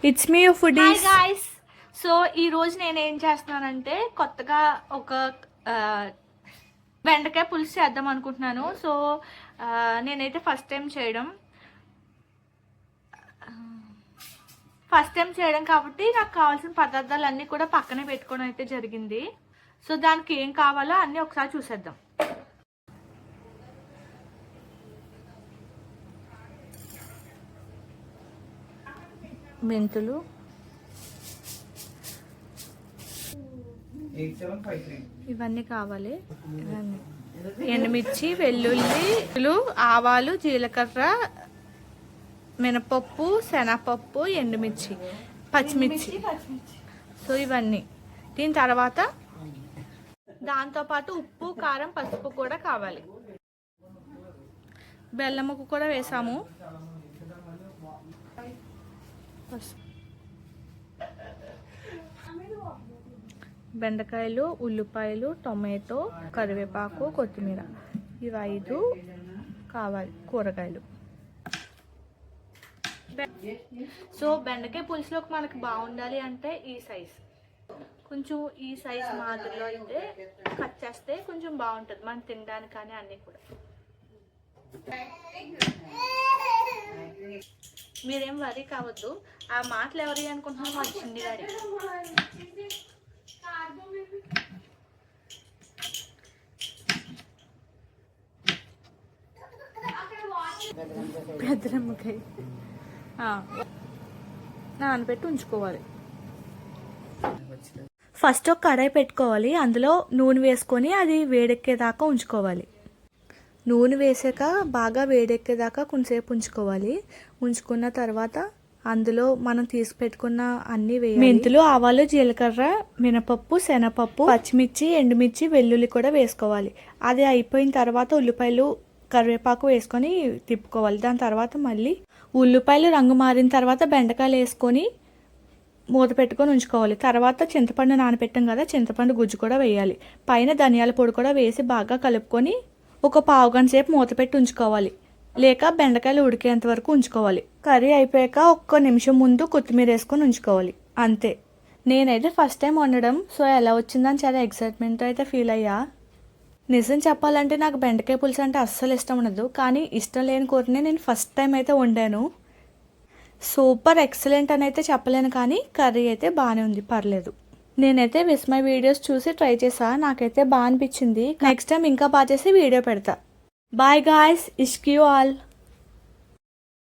It's me foodies. Hi guys. So ఈరోజు నేను ఏం చేస్తున్నానంటే కొత్తగా ఒక బెండకాయ పులుసు చేద్దాం అనుకుంటున్నాను. సో నేనైతే ఫస్ట్ టైం చేయడం కాబట్టి నాకు కావాల్సిన పదార్థాలు అన్నీ కూడా పక్కనే పెట్టుకోవడం అయితే జరిగింది. సో దానికి ఏం కావాలో అన్నీ ఒకసారి చూసేద్దాం. మెంతులు, ఇవన్నీ కావాలి. ఎండుమిర్చి, వెల్లుల్లి, ఆవాలు, జీలకర్ర, మినపప్పు, శనగపప్పు, ఎండుమిర్చి, పచ్చిమిర్చి. సో ఇవన్నీ. దీని తర్వాత దాంతోపాటు ఉప్పు, కారం, పసుపు కూడా కావాలి. బెల్లం ముక్క కూడా వేసాము. బెండకాయలు, ఉల్లిపాయలు, టొమాటో, కరివేపాకు, కొత్తిమీర, ఇవి 5 కావాలి కూరగాయలు. సో బెండకాయ పులుసులోకి మనకి బాగుండాలి అంటే ఈ సైజ్, కొంచెం ఈ సైజ్ మాదిరిలో అయితే కట్ చేస్తే కొంచెం బాగుంటుంది మనం తినడానికి. కానీ అన్నీ కూడా మీరేం వరీ కావద్దు. ఆ మాటలు ఎవరి అనుకుంటున్నాం, మా చిన్ని గారి. పెద్దమ్మకాయ నానబెట్టి ఉంచుకోవాలి. ఫస్ట్ ఒక కడాయి పెట్టుకోవాలి. అందులో నూనె వేసుకొని అది వేడెక్కేదాకా ఉంచుకోవాలి. నూనె వేసాక బాగా వేడెక్కేదాకా కొంచెంసేపు ఉంచుకోవాలి. ఉంచుకున్న తర్వాత అందులో మనం తీసి పెట్టుకున్న అన్ని వేయాలి. మెంతులు, ఆవాలు, జీలకర్ర, మినపప్పు, శనగపప్పు, పచ్చిమిర్చి, ఎండుమిర్చి, వెల్లుల్లి కూడా వేసుకోవాలి. అది అయిపోయిన తర్వాత ఉల్లిపాయలు, కరివేపాకు వేసుకొని తిప్పుకోవాలి. దాని తర్వాత మళ్ళీ ఉల్లిపాయలు రంగు మారిన తర్వాత బెండకాయలు వేసుకొని మూత పెట్టుకొని ఉంచుకోవాలి. తర్వాత చింతపండు నానబెట్టాం కదా, చింతపండు గుజ్జు కూడా వేయాలి. పైన ధనియాల పొడి కూడా వేసి బాగా కలుపుకొని ఒక పావు గంట సేపు మూత పెట్టి ఉంచుకోవాలి. లేక బెండకాయలు ఉడికేంత వరకు ఉంచుకోవాలి. కర్రీ అయిపోయాక 1 నిమిషం ముందు కొత్తిమీర వేసుకొని ఉంచుకోవాలి. అంతే. నేనైతే ఫస్ట్ టైం వండడం. సో ఎలా వచ్చిందని చాలా ఎక్సైట్మెంట్తో అయితే ఫీల్ అయ్యా. నిజం చెప్పాలంటే నాకు బెండకాయ పులుసు అంటే అస్సలు ఇష్టం ఉండదు. కానీ ఇష్టం లేని కూరనే నేను ఫస్ట్ టైం అయితే వండాను. సూపర్ ఎక్సలెంట్ అని అయితే చెప్పలేను, కానీ కర్రీ అయితే బాగానే ఉంది, పర్లేదు. నేనైతే విస్మయ్ వీడియోస్ చూసి ట్రై చేసా, నాకైతే బాగా అనిపించింది. నెక్స్ట్ టైం ఇంకా బాగా చేసి వీడియో పెడతా. బాయ్ గాయ్స్, ఇష్క్ యూ ఆల్.